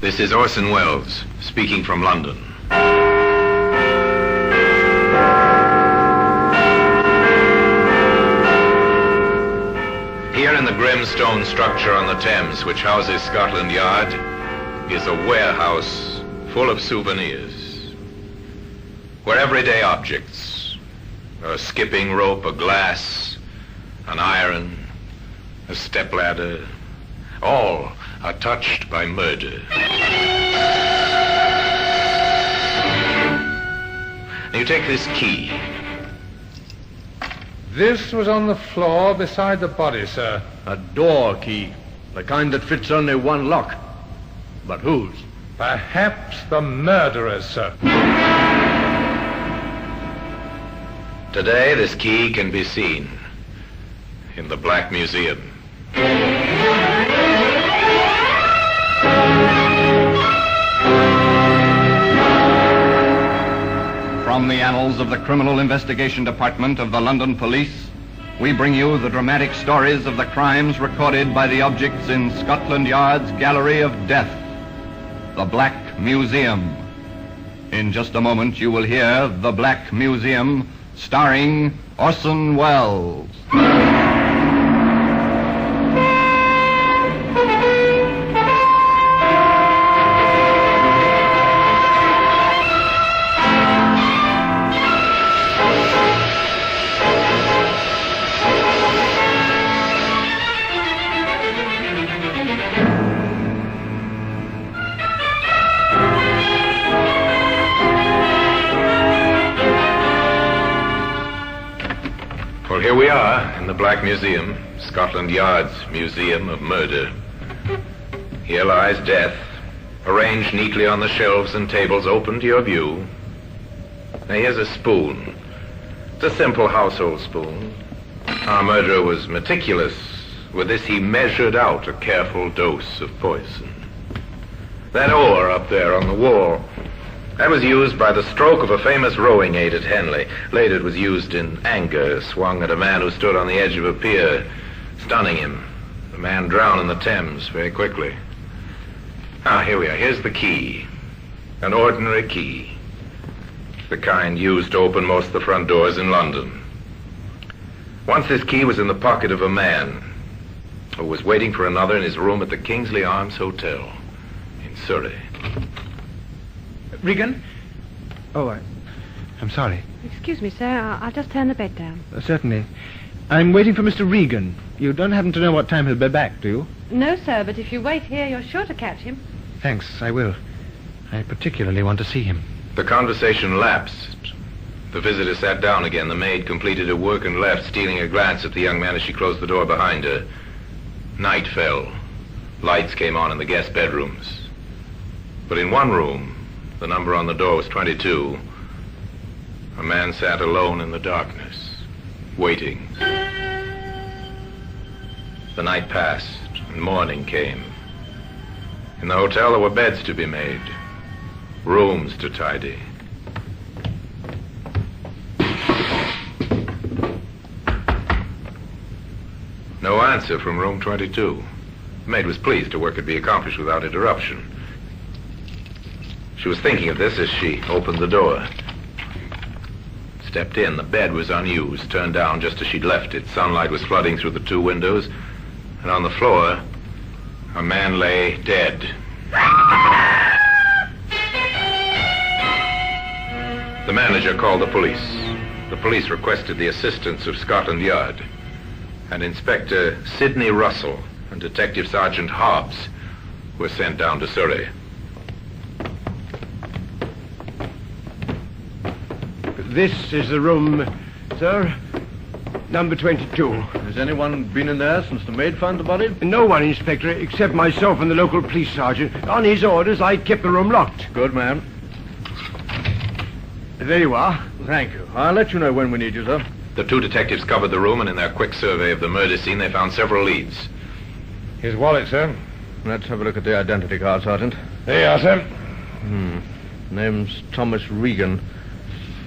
This is Orson Welles, speaking from London. Here in the grim stone structure on the Thames, which houses Scotland Yard, is a warehouse full of souvenirs. Where everyday objects, a skipping rope, a glass, an iron, a stepladder, all are touched by murder. You take this key. This was on the floor beside the body, sir. A door key, the kind that fits only one lock. But whose? Perhaps the murderer's, sir. Today, this key can be seen in the Black Museum. From the annals of the Criminal Investigation Department of the London Police, we bring you the dramatic stories of the crimes recorded by the objects in Scotland Yard's Gallery of Death, the Black Museum. In just a moment, you will hear The Black Museum, starring Orson Welles. Well, here we are in the Black Museum, Scotland Yard's Museum of Murder. Here lies death, arranged neatly on the shelves and tables open to your view. Now, here's a spoon. It's a simple household spoon. Our murderer was meticulous. With this, he measured out a careful dose of poison. That oar up there on the wall, that was used by the stroke of a famous rowing aid at Henley. Later, it was used in anger, swung at a man who stood on the edge of a pier, stunning him. The man drowned in the Thames very quickly. Here we are. Here's the key. An ordinary key. The kind used to open most of the front doors in London. Once this key was in the pocket of a man who was waiting for another in his room at the Kingsley Arms Hotel in Surrey. Regan? Oh, I'm sorry. Excuse me, sir. I'll just turn the bed down. Certainly. I'm waiting for Mr. Regan. You don't happen to know what time he'll be back, do you? No, sir, but if you wait here, you're sure to catch him. Thanks, I will. I particularly want to see him. The conversation lapsed. The visitor sat down again. The maid completed her work and left, stealing a glance at the young man as she closed the door behind her. Night fell. Lights came on in the guest bedrooms. But in one room, the number on the door was 22. A man sat alone in the darkness, waiting. The night passed, and morning came. In the hotel, there were beds to be made, rooms to tidy. No answer from room 22. The maid was pleased her work could be accomplished without interruption. She was thinking of this as she opened the door. Stepped in. The bed was unused, turned down just as she'd left it. Sunlight was flooding through the two windows, and on the floor, a man lay dead. The manager called the police. The police requested the assistance of Scotland Yard, and Inspector Sidney Russell and Detective Sergeant Hobbs were sent down to Surrey. This is the room, sir. Number 22. Has anyone been in there since the maid found the body? No one, Inspector, except myself and the local police sergeant. On his orders, I kept the room locked. Good man. There you are. Thank you. I'll let you know when we need you, sir. The two detectives covered the room, and in their quick survey of the murder scene, they found several leads. His wallet, sir. Let's have a look at the identity card, Sergeant. There you are, sir. Name's Thomas Regan.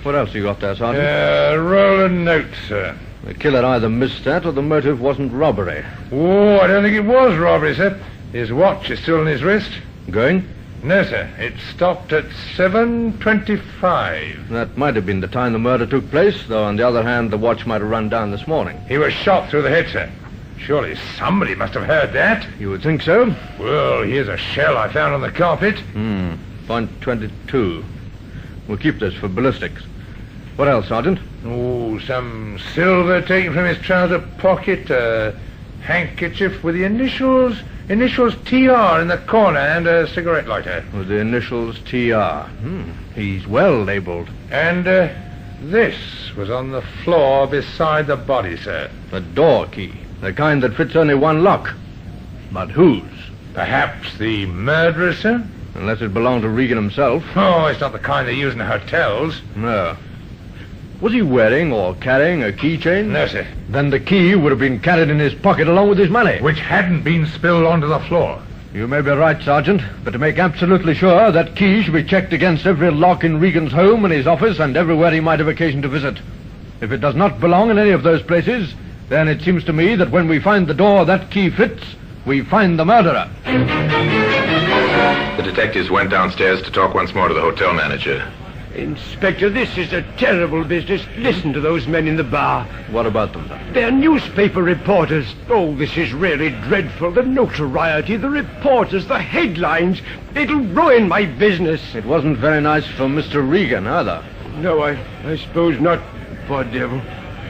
What else you got there, Sergeant? Roll a note, sir. The killer either missed that or the motive wasn't robbery. Oh, I don't think it was robbery, sir. His watch is still on his wrist. Going? No, sir. It stopped at 7:25. That might have been the time the murder took place, though on the other hand, the watch might have run down this morning. He was shot through the head, sir. Surely somebody must have heard that. You would think so? Well, here's a shell I found on the carpet. .22. We'll keep this for ballistics. What else, Sergeant? Oh, some silver taken from his trouser pocket, a handkerchief with the initials TR in the corner, and a cigarette lighter. With the initials TR. He's well labeled. And this was on the floor beside the body, sir. A door key. The kind that fits only one lock. But whose? Perhaps the murderer, sir? Unless it belonged to Regan himself. Oh, it's not the kind they use in hotels. No. Was he wearing or carrying a keychain? No, sir. Then the key would have been carried in his pocket along with his money. Which hadn't been spilled onto the floor. You may be right, Sergeant, but to make absolutely sure, that key should be checked against every lock in Regan's home and his office and everywhere he might have occasion to visit. If it does not belong in any of those places, then it seems to me that when we find the door that key fits, we find the murderer. The detectives went downstairs to talk once more to the hotel manager. Inspector, this is a terrible business. Listen to those men in the bar. What about them, then? They're newspaper reporters. Oh, this is really dreadful. The notoriety, the reporters, the headlines. It'll ruin my business. It wasn't very nice for Mr. Regan, either. No, I suppose not. Poor devil.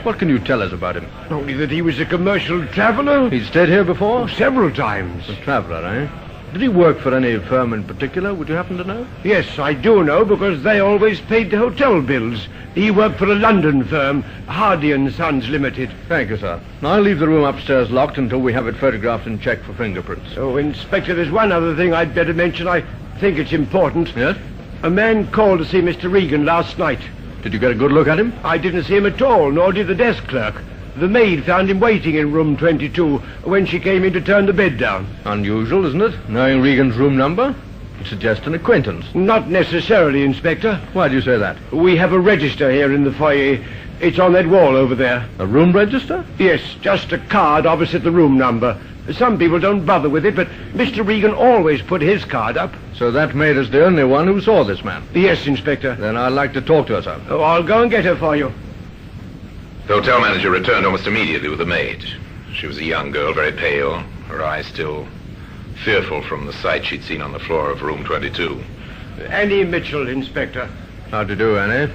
What can you tell us about him? Only that he was a commercial traveler. He'd stayed here before? Several times. A traveler, eh? Did he work for any firm in particular? Would you happen to know? Yes, I do know, because they always paid the hotel bills. He worked for a London firm, Hardy & Sons Limited. Thank you, sir. I'll leave the room upstairs locked until we have it photographed and checked for fingerprints. Oh, Inspector, there's one other thing I'd better mention. I think it's important. Yes? A man called to see Mr. Regan last night. Did you get a good look at him? I didn't see him at all, nor did the desk clerk. The maid found him waiting in room 22 when she came in to turn the bed down. Unusual, isn't it? Knowing Regan's room number? It suggests an acquaintance. Not necessarily, Inspector. Why do you say that? We have a register here in the foyer. It's on that wall over there. A room register? Yes, just a card opposite the room number. Some people don't bother with it, but Mr. Regan always put his card up. So that maid is the only one who saw this man? Yes, Inspector. Then I'd like to talk to her, sir. Oh, I'll go and get her for you. The hotel manager returned almost immediately with the maid. She was a young girl, very pale, her eyes still fearful from the sight she'd seen on the floor of room 22. Annie Mitchell, Inspector. How do you do, Annie?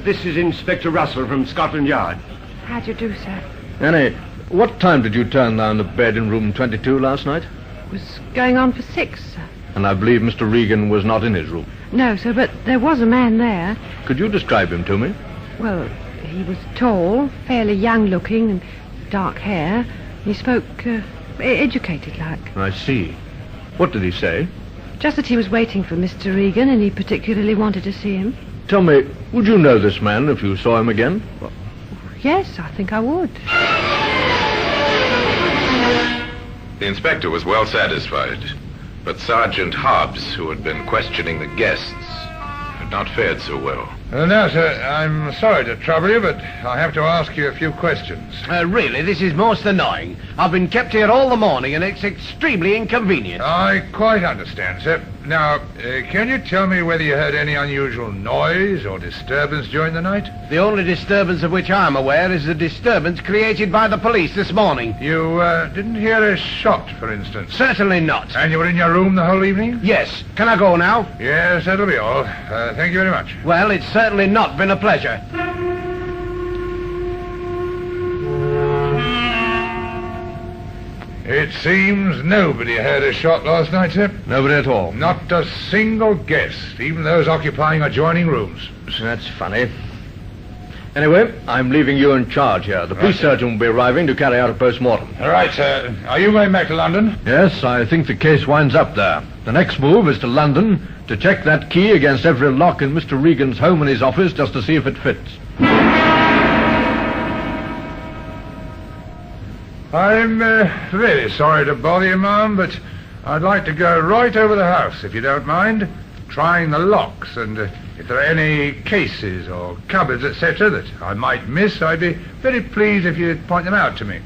This is Inspector Russell from Scotland Yard. How do you do, sir? Annie, what time did you turn down the bed in room 22 last night? It was going on for 6, sir. And I believe Mr. Regan was not in his room. No, sir, but there was a man there. Could you describe him to me? Well, he was tall, fairly young-looking, and dark hair. He spoke educated-like. I see. What did he say? Just that he was waiting for Mr. Regan, and he particularly wanted to see him. Tell me, would you know this man if you saw him again? Yes, I think I would. The inspector was well satisfied, but Sergeant Hobbs, who had been questioning the guests, had not fared so well. Now, sir, I'm sorry to trouble you, but I have to ask you a few questions. Really, this is most annoying. I've been kept here all the morning, and it's extremely inconvenient. I quite understand, sir. Now, can you tell me whether you heard any unusual noise or disturbance during the night? The only disturbance of which I'm aware is the disturbance created by the police this morning. You didn't hear a shot, for instance? Certainly not. And you were in your room the whole evening? Yes. Can I go now? Yes, that'll be all. Thank you very much. Well, it's certainly not been a pleasure. It seems nobody heard a shot last night, sir. Nobody at all. Not a single guest, even those occupying adjoining rooms. That's funny. Anyway, I'm leaving you in charge here. The police surgeon will be arriving to carry out a post-mortem. All right, sir. Are you going back to London? Yes, I think the case winds up there. The next move is to London to check that key against every lock in Mr. Regan's home and his office just to see if it fits. I'm really sorry to bother you, ma'am, but I'd like to go right over the house, if you don't mind, trying the locks, and if there are any cases or cupboards, etc., that I might miss, I'd be very pleased if you'd point them out to me.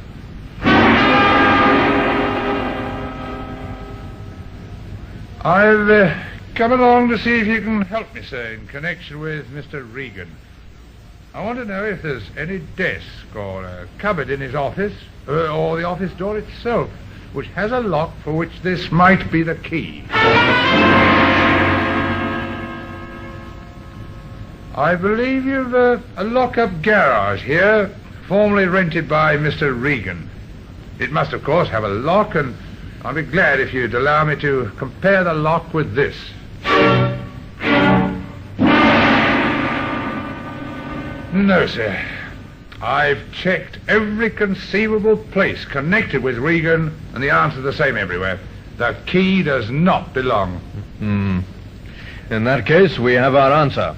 I've come along to see if you can help me, sir, in connection with Mr. Regan. I want to know if there's any desk or a cupboard in his office, or the office door itself, which has a lock for which this might be the key. I believe you've a lock-up garage here, formerly rented by Mr. Regan. It must, of course, have a lock, and I'll be glad if you'd allow me to compare the lock with this. No, sir. I've checked every conceivable place connected with Regan, and the answer's the same everywhere. The key does not belong. In that case, we have our answer.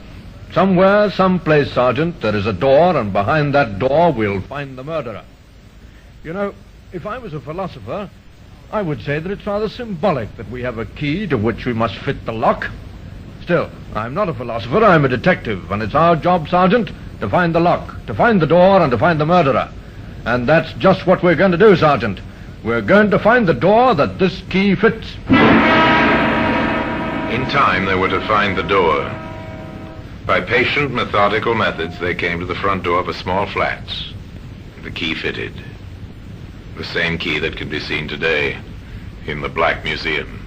Somewhere, someplace, Sergeant, there is a door, and behind that door we'll find the murderer. You know, if I was a philosopher, I would say that it's rather symbolic that we have a key to which we must fit the lock. Still, I'm not a philosopher, I'm a detective, and it's our job, Sergeant, to find the lock, to find the door, and to find the murderer. And that's just what we're going to do, Sergeant. We're going to find the door that this key fits. In time, they were to find the door. By patient, methodical methods, they came to the front door of a small flat. The key fitted. The same key that can be seen today in the Black Museum.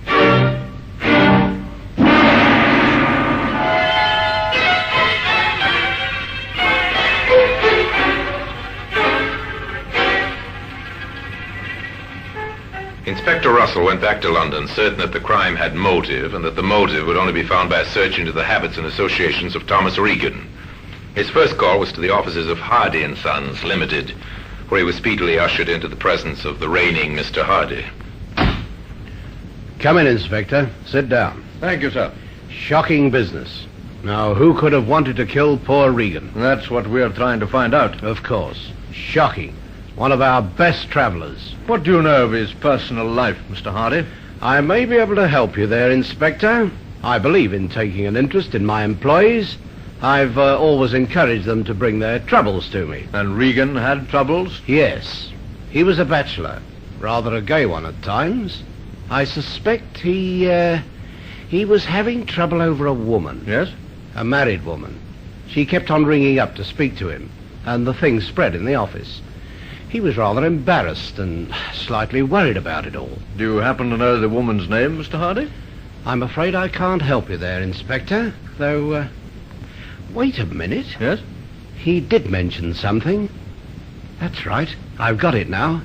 Inspector Russell went back to London, certain that the crime had motive, and that the motive would only be found by a search into the habits and associations of Thomas Regan. His first call was to the offices of Hardy & Sons, Limited, where he was speedily ushered into the presence of the reigning Mr. Hardy. Come in, Inspector. Sit down. Thank you, sir. Shocking business. Now, who could have wanted to kill poor Regan? That's what we're trying to find out. Of course. Shocking. One of our best travelers. What do you know of his personal life, Mr. Hardy? I may be able to help you there, Inspector. I believe in taking an interest in my employees. I've always encouraged them to bring their troubles to me. And Regan had troubles? Yes. He was a bachelor. Rather a gay one at times. I suspect he was having trouble over a woman. Yes? A married woman. She kept on ringing up to speak to him, and the thing spread in the office. He was rather embarrassed and slightly worried about it all. Do you happen to know the woman's name, Mr. Hardy? I'm afraid I can't help you there, Inspector, though, wait a minute. Yes? He did mention something. That's right. I've got it now.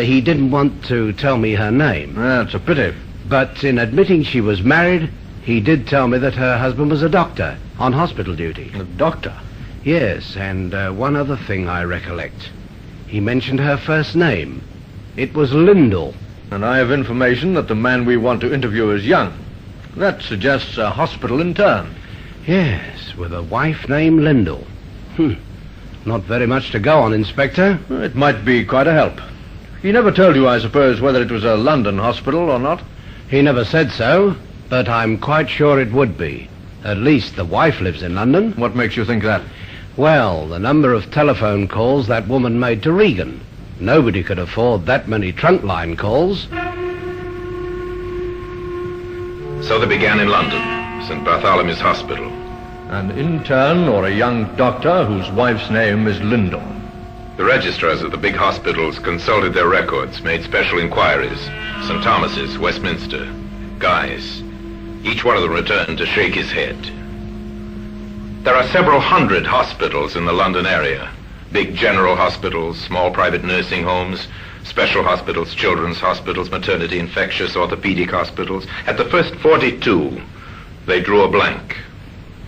He didn't want to tell me her name. That's a pity. But in admitting she was married, he did tell me that her husband was a doctor on hospital duty. A doctor? Yes, and one other thing I recollect. He mentioned her first name. It was Lyndall. And I have information that the man we want to interview is young. That suggests a hospital intern. Yes, with a wife named Lyndall. Not very much to go on, Inspector. It might be quite a help. He never told you, I suppose, whether it was a London hospital or not? He never said so, but I'm quite sure it would be. At least the wife lives in London. What makes you think that? Well, the number of telephone calls that woman made to Regan. Nobody could afford that many trunk line calls. So they began in London, St. Bartholomew's Hospital. An intern or a young doctor whose wife's name is Lyndall. The registrars of the big hospitals consulted their records, made special inquiries. St. Thomas's, Westminster, Guy's. Each one of them returned to shake his head. There are several hundred hospitals in the London area. Big general hospitals, small private nursing homes, special hospitals, children's hospitals, maternity, infectious, orthopedic hospitals. At the first 42, they drew a blank.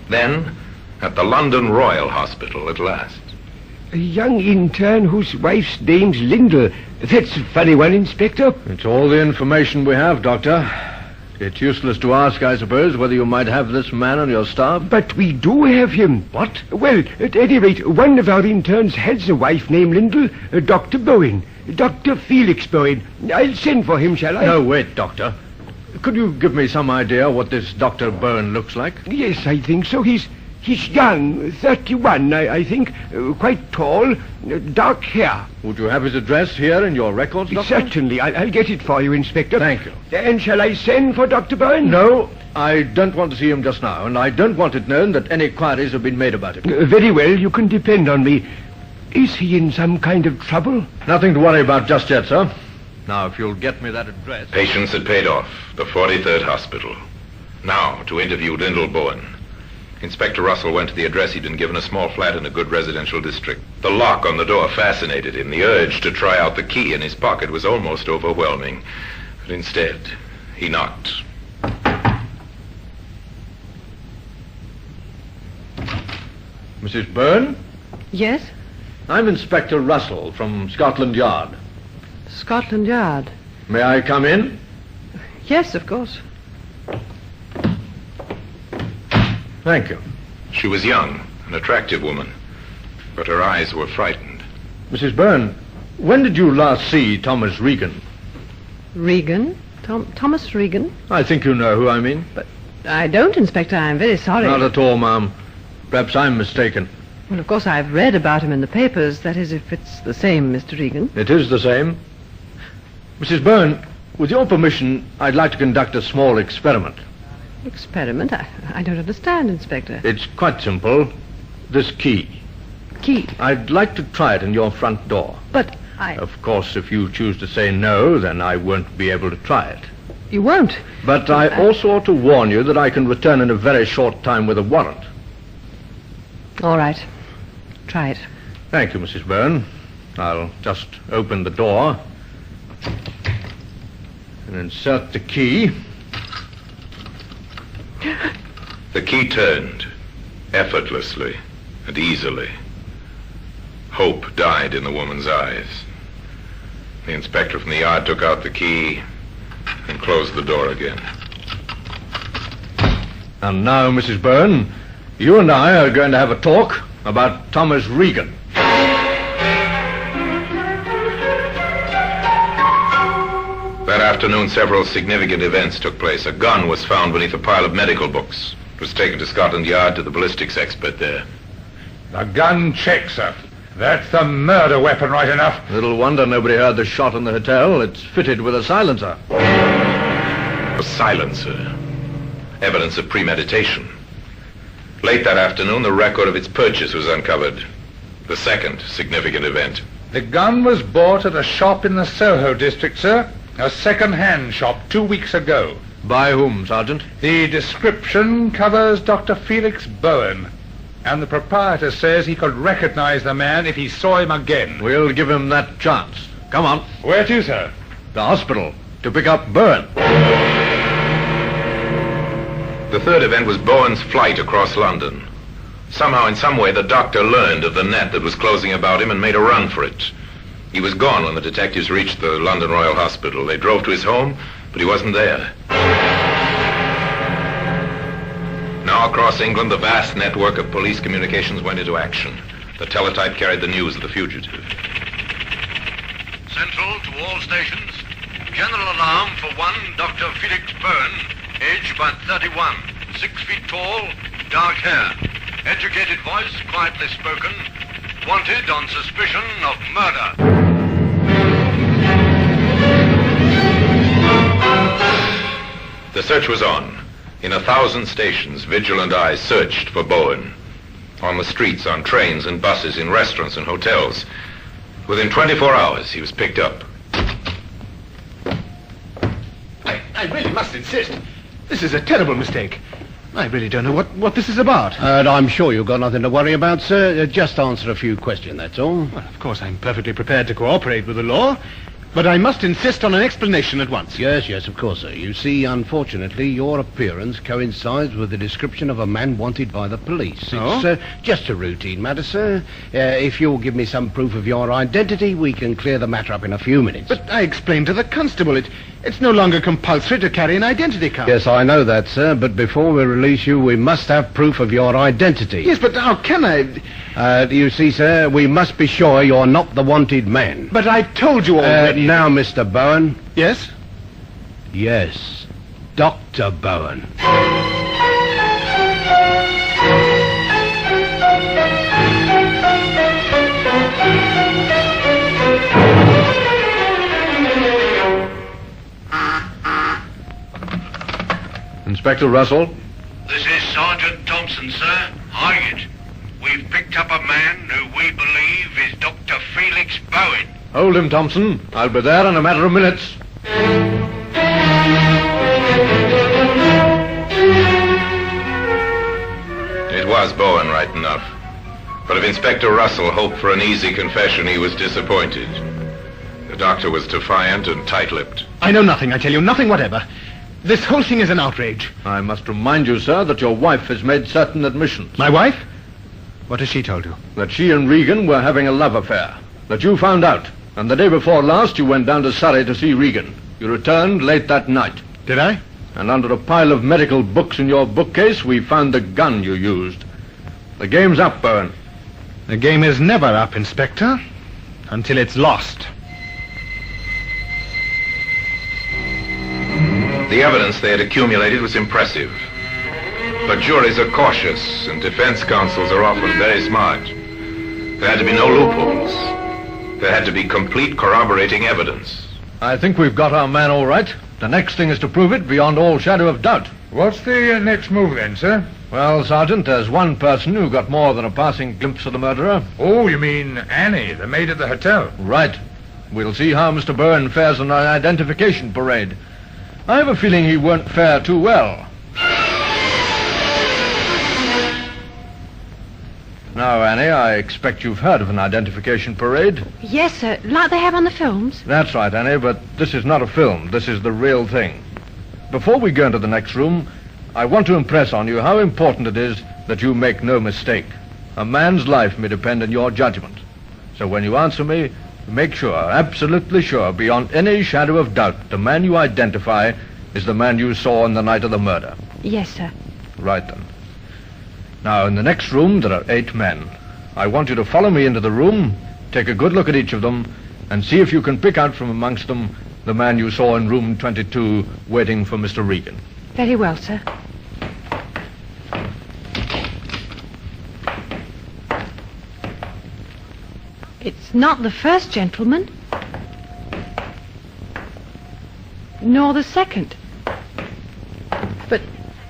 Then, at the London Royal Hospital at last. A young intern whose wife's name's Lyndall. That's a funny one, Inspector. It's all the information we have, Doctor. It's useless to ask, I suppose, whether you might have this man on your staff. But we do have him. What? Well, at any rate, one of our interns has a wife named Lyndall, Dr. Bowen. Dr. Felix Bowen. I'll send for him, shall I? No, wait, Doctor. Could you give me some idea what this Dr. Bowen looks like? Yes, I think so. He's young, 31, I think. Quite tall, dark hair. Would you have his address here in your records, Doctor? Certainly. I'll get it for you, Inspector. Thank you. And shall I send for Dr. Bowen? No, I don't want to see him just now, and I don't want it known that any inquiries have been made about him. Very well, you can depend on me. Is he in some kind of trouble? Nothing to worry about just yet, sir. Now, if you'll get me that address... Patience had paid off. The 43rd Hospital. Now, to interview Lyndall Bowen. Inspector Russell went to the address. He'd been given a small flat in a good residential district. The lock on the door fascinated him. The urge to try out the key in his pocket was almost overwhelming. But instead, he knocked. Mrs. Byrne? Yes? I'm Inspector Russell from Scotland Yard. Scotland Yard. May I come in? Yes, of course. Thank you. She was young, an attractive woman, but her eyes were frightened. Mrs. Byrne, when did you last see Thomas Regan? Regan? Thomas Regan? I think you know who I mean. But I don't, Inspector. I'm very sorry. Not at all, ma'am. Perhaps I'm mistaken. Well, of course, I've read about him in the papers. That is, if it's the same, Mr. Regan. It is the same. Mrs. Byrne, with your permission, I'd like to conduct a small experiment. Experiment? I don't understand, Inspector. It's quite simple. This key. Key? I'd like to try it in your front door. But Of course, if you choose to say no, then I won't be able to try it. You won't? But I also ought to warn you that I can return in a very short time with a warrant. All right. Try it. Thank you, Mrs. Byrne. I'll just open the door and insert the key. The key turned, effortlessly and easily. Hope died in the woman's eyes. The inspector from the yard took out the key and closed the door again. And now, Mrs. Byrne, you and I are going to have a talk about Thomas Regan. That afternoon, several significant events took place. A gun was found beneath a pile of medical books. It was taken to Scotland Yard to the ballistics expert there. The gun checks, sir. That's the murder weapon right enough. Little wonder nobody heard the shot in the hotel. It's fitted with a silencer. A silencer. Evidence of premeditation. Late that afternoon, the record of its purchase was uncovered. The second significant event. The gun was bought at a shop in the Soho district, sir. A second-hand shop 2 weeks ago. By whom, Sergeant? The description covers Dr. Felix Bowen. And the proprietor says he could recognize the man if he saw him again. We'll give him that chance. Come on. Where to, sir? The hospital. To pick up Bowen. The third event was Bowen's flight across London. Somehow, in some way, the doctor learned of the net that was closing about him and made a run for it. He was gone when the detectives reached the London Royal Hospital. They drove to his home, but he wasn't there. Now, across England, the vast network of police communications went into action. The teletype carried the news of the fugitive. Central to all stations. General alarm for one Dr. Felix Bowen, age about 31, 6 feet tall, dark hair. Educated voice, quietly spoken. Wanted on suspicion of murder. The search was on. In 1,000 stations, vigilant eyes searched for Bowen. On the streets, on trains and buses, in restaurants and hotels. Within 24 hours, he was picked up. I really must insist. This is a terrible mistake. I really don't know what this is about. I'm sure you've got nothing to worry about, sir. Just answer a few questions, that's all. Well, of course, I'm perfectly prepared to cooperate with the law, but I must insist on an explanation at once. Yes, of course, sir. You see, unfortunately, your appearance coincides with the description of a man wanted by the police. Oh? It's just a routine matter, sir. If you'll give me some proof of your identity, we can clear the matter up in a few minutes. But I explained to the constable it's no longer compulsory to carry an identity card. Yes, I know that, sir, but before we release you, we must have proof of your identity. Yes, but how can I? You see, sir, we must be sure you're not the wanted man. But I told you already. Now, Mr. Bowen. Yes? Yes, Dr. Bowen. Inspector Russell? This is Sergeant Thompson, sir. Hired. We've picked up a man who we believe is Dr. Felix Bowen. Hold him, Thompson. I'll be there in a matter of minutes. It was Bowen, right enough. But if Inspector Russell hoped for an easy confession, he was disappointed. The doctor was defiant and tight-lipped. I know nothing, I tell you, nothing whatever. This whole thing is an outrage. I must remind you, sir, that your wife has made certain admissions. My wife? What has she told you? That she and Regan were having a love affair. That you found out. And the day before last, you went down to Surrey to see Regan. You returned late that night. Did I? And under a pile of medical books in your bookcase, we found the gun you used. The game's up, Bowen. The game is never up, Inspector, until it's lost. The evidence they had accumulated was impressive. But juries are cautious, and defense counsels are often very smart. There had to be no loopholes. There had to be complete corroborating evidence. I think we've got our man all right. The next thing is to prove it beyond all shadow of doubt. What's the next move then, sir? Well, Sergeant, there's one person who got more than a passing glimpse of the murderer. Oh, you mean Annie, the maid at the hotel? Right. We'll see how Mr. Bowen fares on an identification parade. I have a feeling he won't fare too well. Now, Annie, I expect you've heard of an identification parade. Yes, sir, like they have on the films. That's right, Annie, but this is not a film. This is the real thing. Before we go into the next room, I want to impress on you how important it is that you make no mistake. A man's life may depend on your judgment. So when you answer me, make sure, absolutely sure, beyond any shadow of doubt, the man you identify is the man you saw on the night of the murder. Yes, sir. Right then. Now, in the next room, there are 8 men. I want you to follow me into the room, take a good look at each of them, and see if you can pick out from amongst them the man you saw in room 22 waiting for Mr. Regan. Very well, sir. It's not the first gentleman. Nor the second. But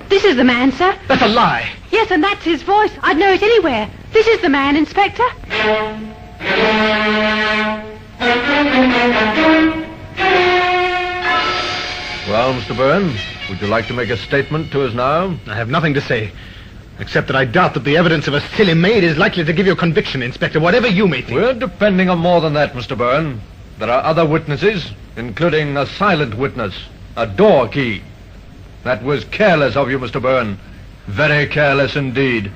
this is the man, sir. That's a lie. Yes, and that's his voice. I'd know it anywhere. This is the man, Inspector. Well, Mr. Bowen, would you like to make a statement to us now? I have nothing to say, except that I doubt that the evidence of a silly maid is likely to give you a conviction, Inspector, whatever you may think. We're depending on more than that, Mr. Bowen. There are other witnesses, including a silent witness, a door key. That was careless of you, Mr. Bowen. Very careless indeed.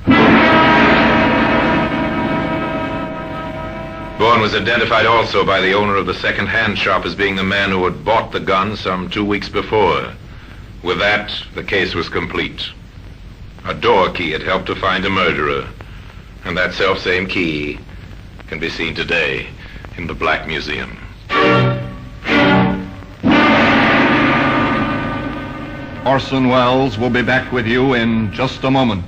Bowen was identified also by the owner of the second-hand shop as being the man who had bought the gun some 2 weeks before. With that, the case was complete. A door key had helped to find a murderer, and that self-same key can be seen today in the Black Museum. Orson Welles will be back with you in just a moment.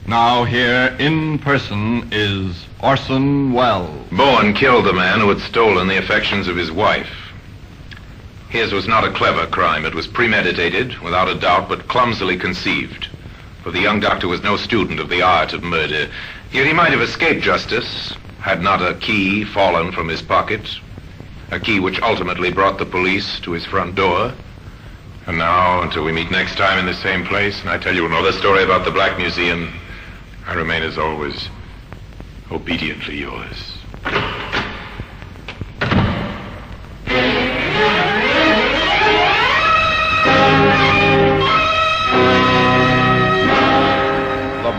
Now here in person is Orson Welles. Bowen killed the man who had stolen the affections of his wife. His was not a clever crime. It was premeditated, without a doubt, but clumsily conceived. For the young doctor was no student of the art of murder. Yet he might have escaped justice had not a key fallen from his pocket. A key which ultimately brought the police to his front door. And now, until we meet next time in the same place, and I tell you another story about the Black Museum, I remain, as always, obediently yours.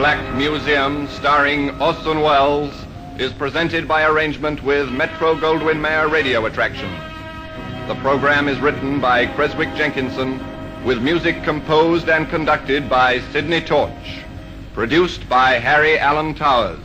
Black Museum, starring Orson Welles, is presented by arrangement with Metro-Goldwyn-Mayer Radio Attraction. The program is written by Creswick Jenkinson, with music composed and conducted by Sidney Torch. Produced by Harry Allen Towers.